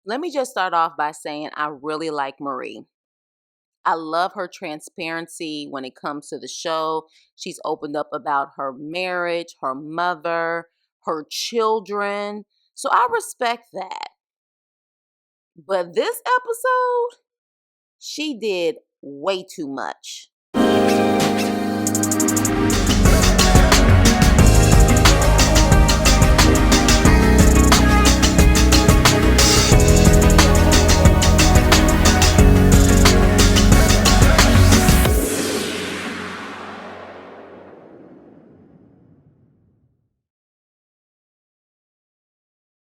Let me just start off by saying I really like Marie. I love her transparency when it comes to the show. She's opened up about her marriage, her mother, her children. So I respect that. But this episode, she did way too much.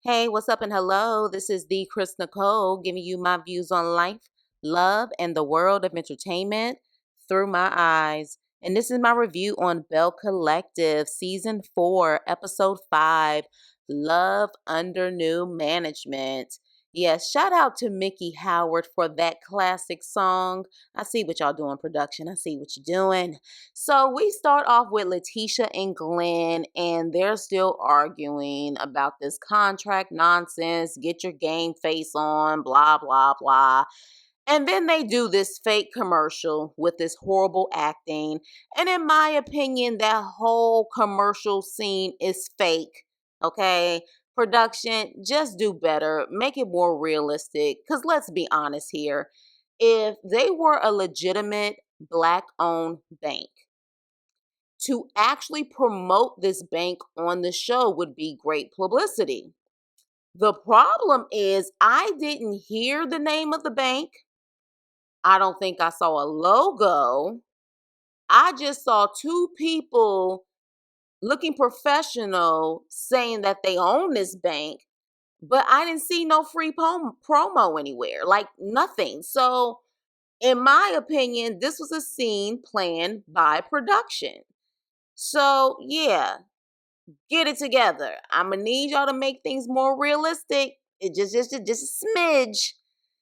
Hey, what's up and hello? This is the Chris Nicole giving you my views on life, love, and the world of entertainment through my eyes. And this is my review on Belle Collective, Season 4, Episode 5, Love Under New Management. Yes, shout out to Mickey Howard for that classic song. I see what y'all doing, production. I see what you're doing. So we start off with Leticia and Glenn, and they're still arguing about this contract nonsense. Get your game face on, blah, blah, blah. And then they do this fake commercial with this horrible acting. And in my opinion, that whole commercial scene is fake. Okay? Production, just do better. Make it more realistic. Because let's be honest here. If they were a legitimate Black owned bank, to actually promote this bank on the show would be great publicity. The problem is, I didn't hear the name of the bank. I don't think I saw a logo. I just saw two people looking professional saying that they own this bank, but I didn't see no free promo anywhere, like nothing. So, in my opinion, this was a scene planned by production. So, yeah, get it together. I'm gonna need y'all to make things more realistic. Just a smidge.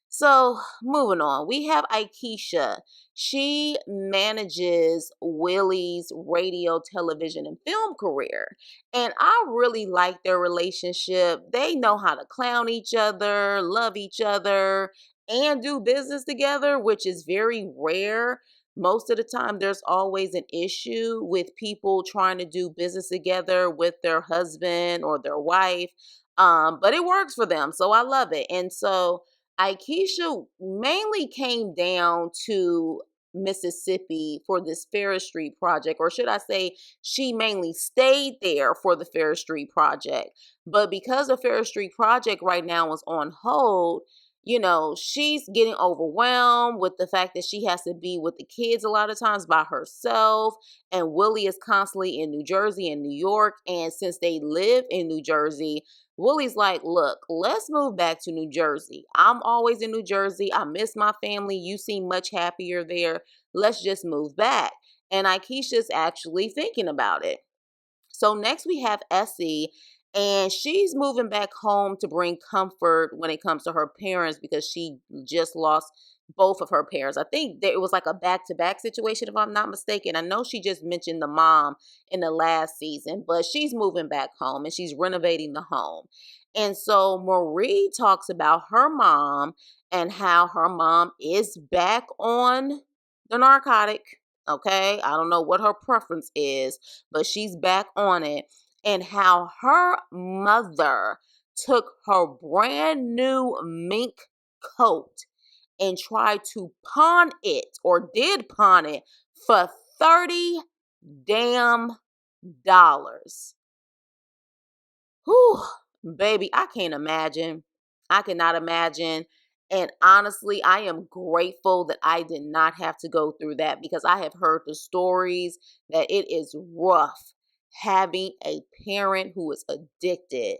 So moving on, we have Aisha. She manages Willie's radio, television, and film career, and I really like their relationship. They know how to clown each other, love each other, and do business together, which is very rare. Most of the time there's always an issue with people trying to do business together with their husband or their wife, but it works for them, so I love it. And so Aikisha mainly came down to Mississippi for this Ferris Street project, or should I say, she mainly stayed there for the Ferris Street project. But because the Ferris Street project right now is on hold, she's getting overwhelmed with the fact that she has to be with the kids a lot of times by herself. And Willie is constantly in New Jersey and New York. And since they live in New Jersey, Willie's like, look, let's move back to New Jersey. I'm always in New Jersey. I miss my family. You seem much happier there. Let's just move back. And Aikisha's actually thinking about it. So next we have Essie, and she's moving back home to bring comfort when it comes to her parents because she just lost both of her parents. I think that it was like a back-to-back situation, if I'm not mistaken. I know she just mentioned the mom in the last season, but she's moving back home and she's renovating the home. And so Marie talks about her mom and how her mom is back on the narcotic. Okay, I don't know what her preference is, but she's back on it. And how her mother took her brand new mink coat and tried to pawn it, or did pawn it, for 30 damn dollars. Whew, baby, I can't imagine. I cannot imagine. And honestly, I am grateful that I did not have to go through that, because I have heard the stories that it is rough having a parent who is addicted.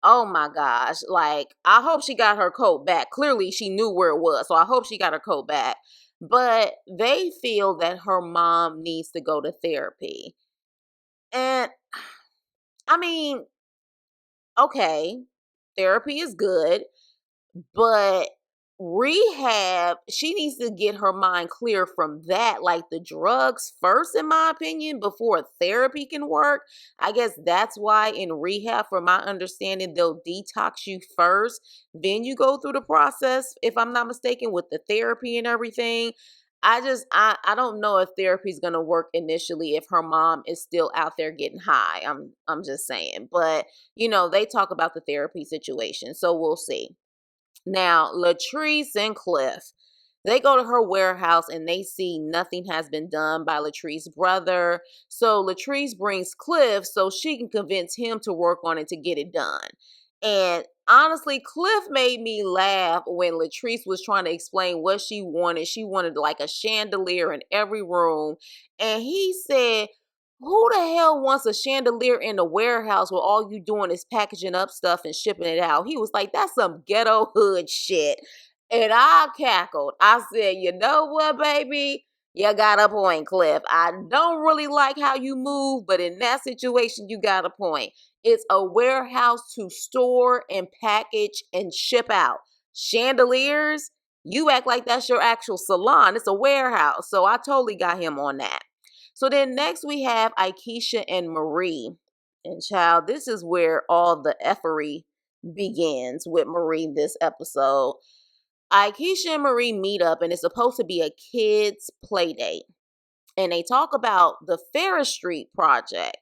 Oh my gosh. Like, I hope she got her coat back. Clearly, she knew where it was. So I hope she got her coat back. But they feel that her mom needs to go to therapy. And I mean, okay, therapy is good, but rehab, she needs to get her mind clear from that, like the drugs first, in my opinion, before therapy can work. I guess that's why in rehab, from my understanding, they'll detox you first, then you go through the process, if I'm not mistaken, with the therapy and everything. I don't know if therapy is gonna work initially if her mom is still out there getting high. I'm just saying. But they talk about the therapy situation, so we'll see. Now, Latrice and Cliff, they go to her warehouse and they see nothing has been done by Latrice's brother. So Latrice brings Cliff so she can convince him to work on it to get it done. And honestly, Cliff made me laugh when Latrice was trying to explain what she wanted. She wanted like a chandelier in every room. And he said, who the hell wants a chandelier in the warehouse where all you doing is packaging up stuff and shipping it out? He was like, that's some ghetto hood shit. And I cackled. I said, you know what, baby? You got a point, Cliff. I don't really like how you move, but in that situation, you got a point. It's a warehouse to store and package and ship out. Chandeliers, you act like that's your actual salon. It's a warehouse. So I totally got him on that. So then next we have Aisha and Marie. And child, this is where all the effery begins with Marie this episode. Aisha and Marie meet up and it's supposed to be a kids' play date. And they talk about the Ferris Street project.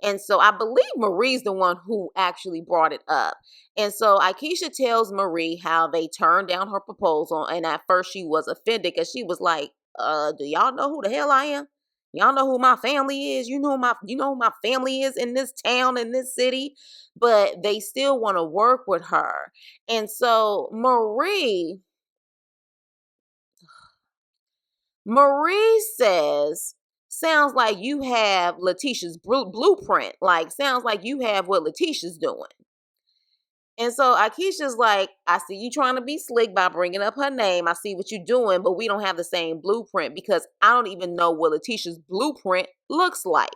And so I believe Marie's the one who actually brought it up. And so Aisha tells Marie how they turned down her proposal. And at first she was offended because she was like, do y'all know who the hell I am? Y'all know who my family is? You know who my family is in this town, in this city? But they still want to work with her. And so Marie says, sounds like you have Leticia's blueprint. Like, sounds like you have what Leticia's doing. And so Aisha's like, I see you trying to be slick by bringing up her name. I see what you're doing, but we don't have the same blueprint because I don't even know what Leticia's blueprint looks like.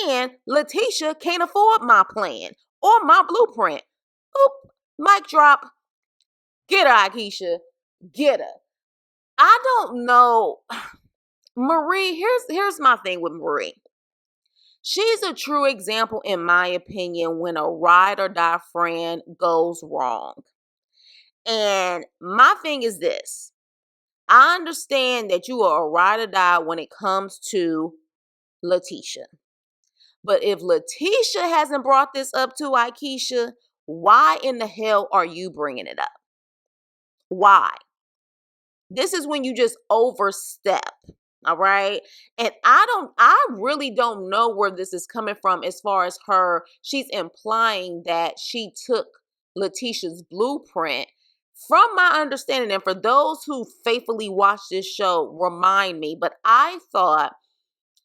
And Leticia can't afford my plan or my blueprint. Oop, mic drop. Get her, Aisha. Get her. I don't know. Marie, here's my thing with Marie. She's a true example, in my opinion, when a ride or die friend goes wrong. And my thing is this. I understand that you are a ride or die when it comes to Leticia. But if Leticia hasn't brought this up to Aisha, why in the hell are you bringing it up? Why? This is when you just overstep. All right. And I really don't know where this is coming from as far as she's implying that she took Leticia's blueprint. From my understanding, and for those who faithfully watch this show, remind me, but I thought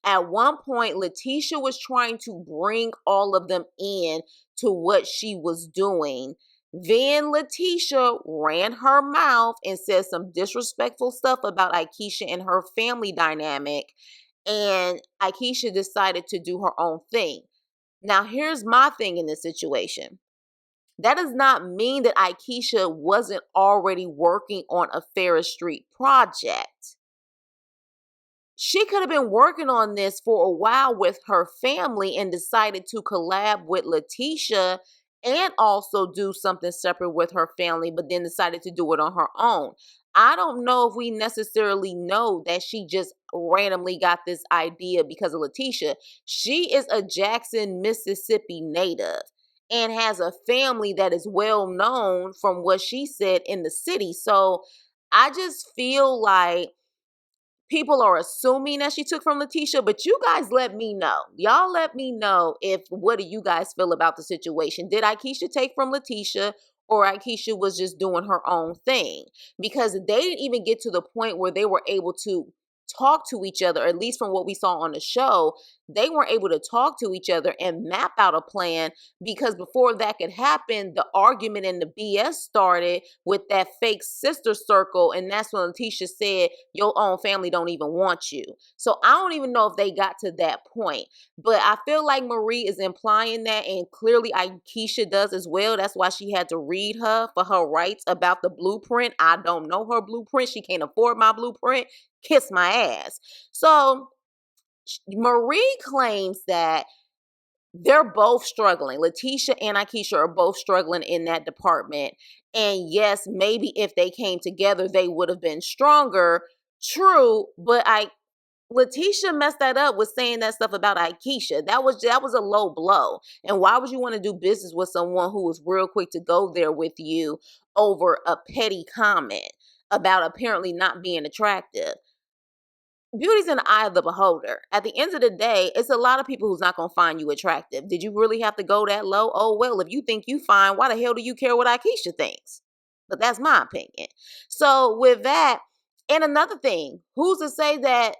at one point Leticia was trying to bring all of them in to what she was doing. Then Leticia ran her mouth and said some disrespectful stuff about Aisha and her family dynamic. And Aisha decided to do her own thing. Now, here's my thing in this situation. That does not mean that Aisha wasn't already working on a Ferris Street project. She could have been working on this for a while with her family and decided to collab with Leticia and also do something separate with her family, but then decided to do it on her own. I don't know if we necessarily know that she just randomly got this idea because of Leticia. She is a Jackson, Mississippi native and has a family that is well known from what she said in the city. So I just feel like people are assuming that she took from Leticia, but you guys let me know. Y'all let me know what do you guys feel about the situation? Did Aisha take from Leticia or Aisha was just doing her own thing? Because they didn't even get to the point where they were able to talk to each other, at least from what we saw on the show. they weren't able to talk to each other and map out a plan, because before that could happen, the argument and the BS started with that fake sister circle. And that's when Leticia said, your own family don't even want you. So I don't even know if they got to that point. But I feel like Marie is implying that, and clearly Aisha does as well. That's why she had to read her for her rights about the blueprint. I don't know her blueprint. She can't afford my blueprint. Kiss my ass. So Marie claims that they're both struggling. Leticia and Aisha are both struggling in that department. And yes, maybe if they came together, they would have been stronger. True, but Leticia messed that up with saying that stuff about Aisha. That was a low blow. And why would you want to do business with someone who was real quick to go there with you over a petty comment about apparently not being attractive? Beauty's in the eye of the beholder. At the end of the day, it's a lot of people who's not going to find you attractive. Did you really have to go that low? Oh, well, if you think you fine, why the hell do you care what Aisha thinks? But that's my opinion. So with that, and another thing, who's to say that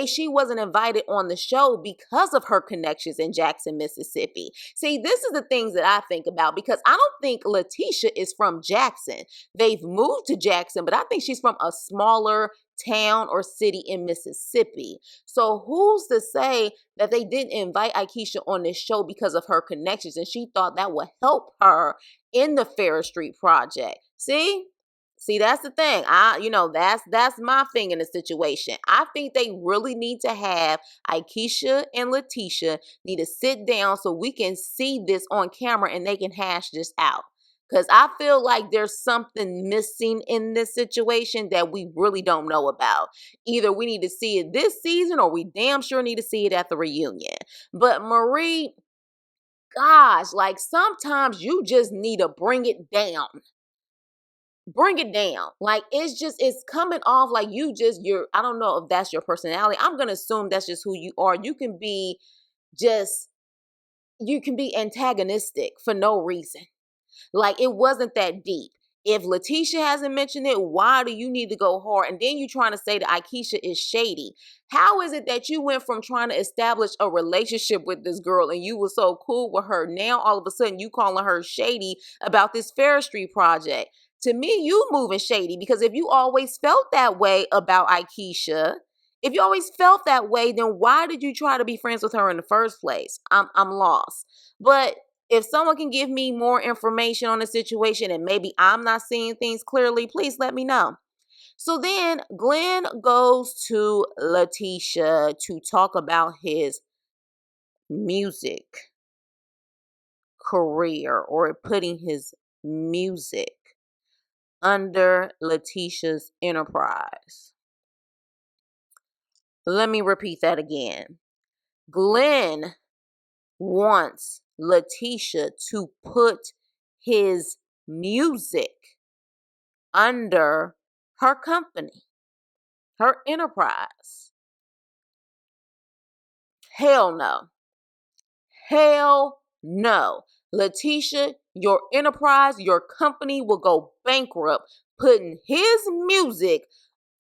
she wasn't invited on the show because of her connections in Jackson, Mississippi? See, this is the things that I think about, because I don't think Leticia is from Jackson. They've moved to Jackson, but I think she's from a smaller town or city in Mississippi. So who's to say that they didn't invite Aisha on this show because of her connections, and she thought that would help her in the Fair Street project? See, that's the thing. That's my thing in the situation. I think they really need to have Aisha and Leticia need to sit down so we can see this on camera and they can hash this out. Because I feel like there's something missing in this situation that we really don't know about. Either we need to see it this season, or we damn sure need to see it at the reunion. But Marie, gosh, like sometimes you just need to bring it down. Bring it down. Like it's coming off like I don't know if that's your personality. I'm going to assume that's just who you are. You can be antagonistic for no reason. Like it wasn't that deep. If Leticia hasn't mentioned it, why do you need to go hard? And then you trying to say that Aisha is shady. How is it that you went from trying to establish a relationship with this girl and you were so cool with her, now all of a sudden you calling her shady about this Fair Street project? To me, you moving shady, because if you always felt that way about Aisha, if you always felt that way, then why did you try to be friends with her in the first place? I'm lost. But if someone can give me more information on the situation and maybe I'm not seeing things clearly, please let me know. So then Glenn goes to Leticia to talk about his music career, or putting his music under Leticia's enterprise. Let me repeat that again. Glenn wants Leticia to put his music under her company, her enterprise. Hell no. Hell no. Leticia, your enterprise, your company will go bankrupt putting his music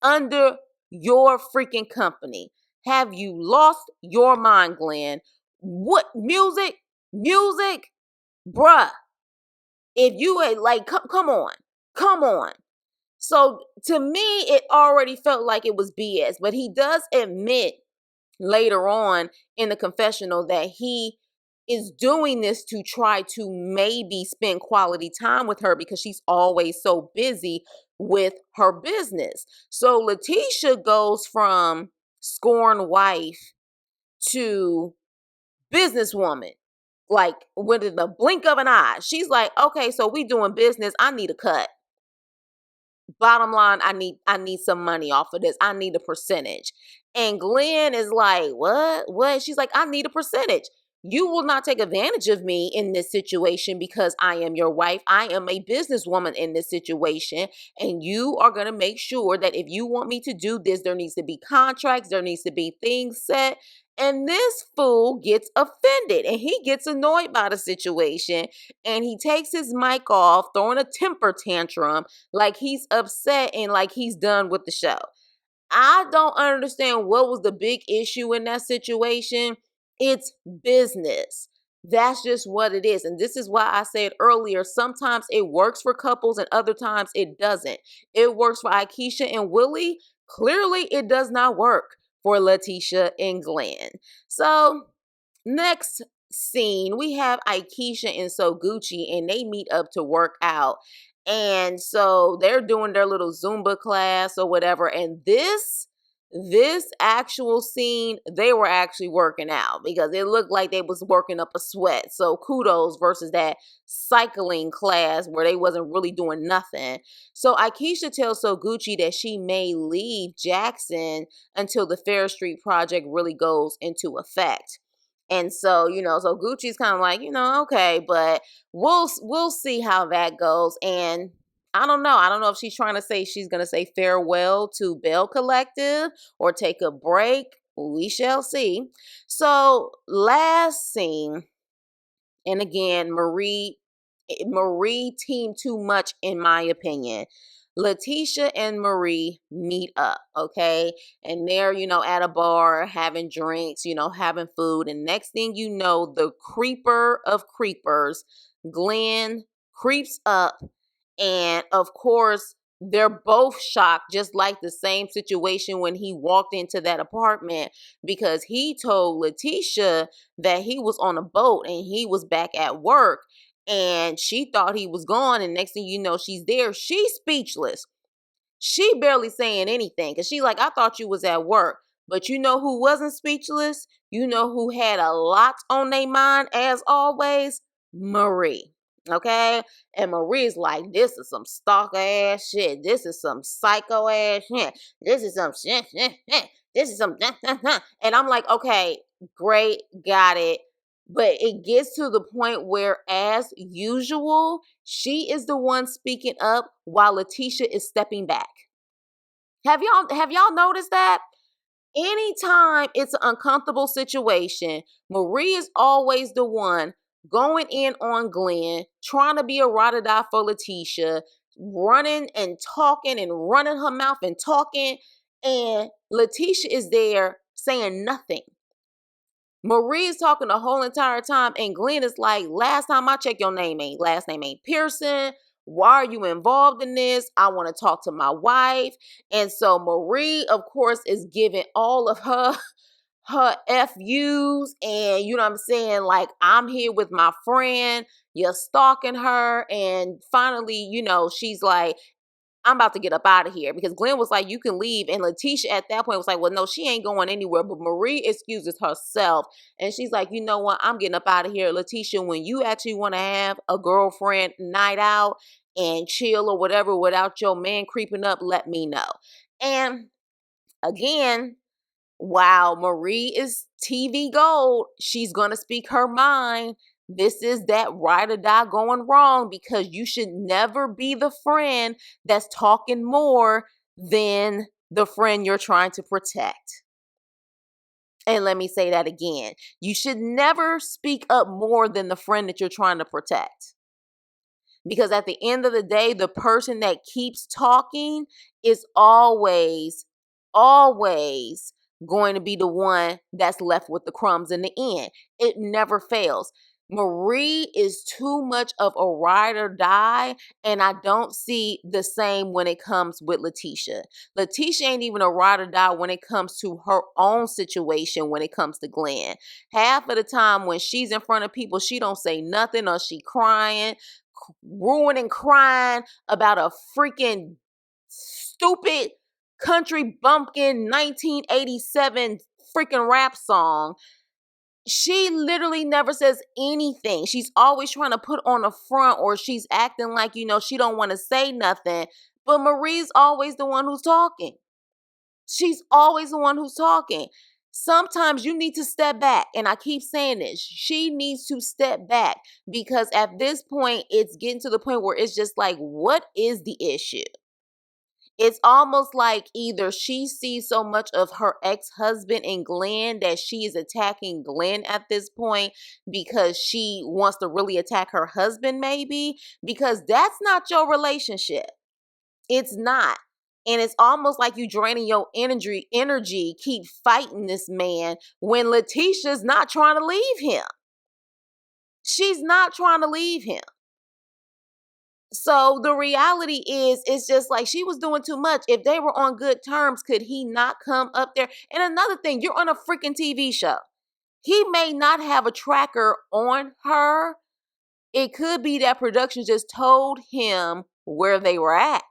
under your freaking company. Have you lost your mind, Glenn? What music? Music? Bruh. If you ain't like, come on. Come on. So to me, it already felt like it was BS. But he does admit later on in the confessional that he is doing this to try to maybe spend quality time with her, because she's always so busy with her business. So Leticia goes from scorned wife to businesswoman, like within the blink of an eye. She's like, okay, so we doing business. I need a cut. Bottom line, I need some money off of this. I need a percentage. And Glenn is like, what? She's like, I need a percentage. You will not take advantage of me in this situation because I am your wife. I am a businesswoman in this situation. And you are going to make sure that if you want me to do this, there needs to be contracts. There needs to be things set. And this fool gets offended and he gets annoyed by the situation. And he takes his mic off, throwing a temper tantrum, like he's upset and like he's done with the show. I don't understand what was the big issue in that situation. It's business. That's just what it is. And this is why I said earlier, sometimes it works for couples and other times it doesn't. It works for Aisha and Willie. Clearly, it does not work for Leticia and Glenn. So, next scene, we have Aisha and Gucci, and they meet up to work out. And so they're doing their little Zumba class or whatever. And this actual scene, they were actually working out because it looked like they was working up a sweat. So kudos versus that cycling class where they wasn't really doing nothing. So Aisha tells Gucci that she may leave Jackson until the Fair Street project really goes into effect. And so, so Gucci's kind of like, okay, but we'll see how that goes. And I don't know. I don't know if she's trying to say she's going to say farewell to Belle Collective or take a break. We shall see. So, last scene, and again, Marie teamed too much in my opinion. Leticia and Marie meet up, okay? And they're, at a bar having drinks, having food. And next thing you know, the creeper of creepers, Glenn, creeps up. And of course, they're both shocked, just like the same situation when he walked into that apartment, because he told Leticia that he was on a boat and he was back at work. And she thought he was gone. And next thing you know, she's there. She's speechless. She barely saying anything because she like, I thought you was at work. But you know who wasn't speechless? You know who had a lot on their mind as always? Marie. Okay? And Marie's like, this is some stalker ass shit. This is some psycho ass shit. This is some shit. This is some. And I'm like, okay, great, got it. But it gets to the point where, as usual, she is the one speaking up while Leticia is stepping back. Have y'all noticed that? Anytime it's an uncomfortable situation, Marie is always the one going in on Glenn, trying to be a ride or die for Leticia, running and talking and running her mouth and talking, and Leticia is there saying nothing. Marie is talking the whole entire time, and Glenn is like, last time I checked, your last name ain't Pearson. Why are you involved in this? I want to talk to my wife. And so Marie, of course, is giving all of her FUs, and you know what I'm saying? Like, I'm here with my friend, you're stalking her. And finally, she's like, I'm about to get up out of here, because Glenn was like, you can leave. And Leticia at that point was like, well, no, she ain't going anywhere. But Marie excuses herself. And she's like, you know what? I'm getting up out of here. Leticia, when you actually want to have a girlfriend night out and chill or whatever without your man creeping up, let me know. And again, while Marie is TV gold, she's going to speak her mind. This is that ride or die going wrong, because you should never be the friend that's talking more than the friend you're trying to protect. And let me say that again. You should never speak up more than the friend that you're trying to protect. Because at the end of the day, the person that keeps talking is always going to be the one that's left with the crumbs in the end. It never fails. Marie is too much of a ride or die, and I don't see the same when it comes with Leticia. Leticia ain't even a ride or die when it comes to her own situation when it comes to Glenn. Half of the time when she's in front of people, she don't say nothing, or she crying, ruining, crying about a freaking stupid country bumpkin 1987 freaking rap song. She literally never says anything. She's always trying to put on a front, or she's acting like, she don't want to say nothing. But Marie's always the one who's talking. She's always the one who's talking. Sometimes you need to step back. And I keep saying this. She needs to step back, because at this point, it's getting to the point where it's just like, what is the issue? It's almost like either she sees so much of her ex-husband in Glenn that she is attacking Glenn at this point because she wants to really attack her husband, maybe, because that's not your relationship. It's not. And it's almost like you draining your energy, keep fighting this man when Leticia's not trying to leave him. She's not trying to leave him. So the reality is, it's just like she was doing too much. If they were on good terms, could he not come up there? And another thing, you're on a freaking TV show. He may not have a tracker on her. It could be that production just told him where they were at.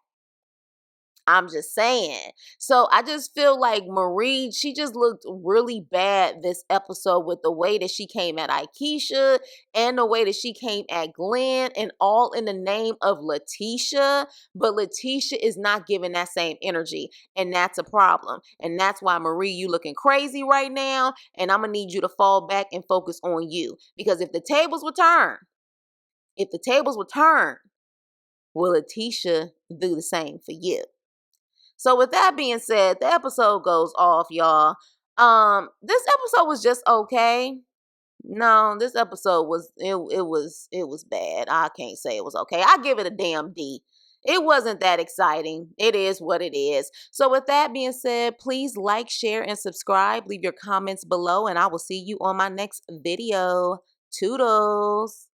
I'm just saying. So I just feel like Marie, she just looked really bad this episode with the way that she came at Aisha and the way that she came at Glenn, and all in the name of Leticia. But Leticia is not giving that same energy, and that's a problem. And that's why, Marie, you looking crazy right now, and I'm going to need you to fall back and focus on you. Because if the tables were turned, will Leticia do the same for you? So with that being said, the episode goes off, y'all. This episode was just okay. No, this episode was it was bad. I can't say it was okay. I give it a damn D. It wasn't that exciting. It is what it is. So with that being said, please like, share, and subscribe. Leave your comments below, and I will see you on my next video. Toodles.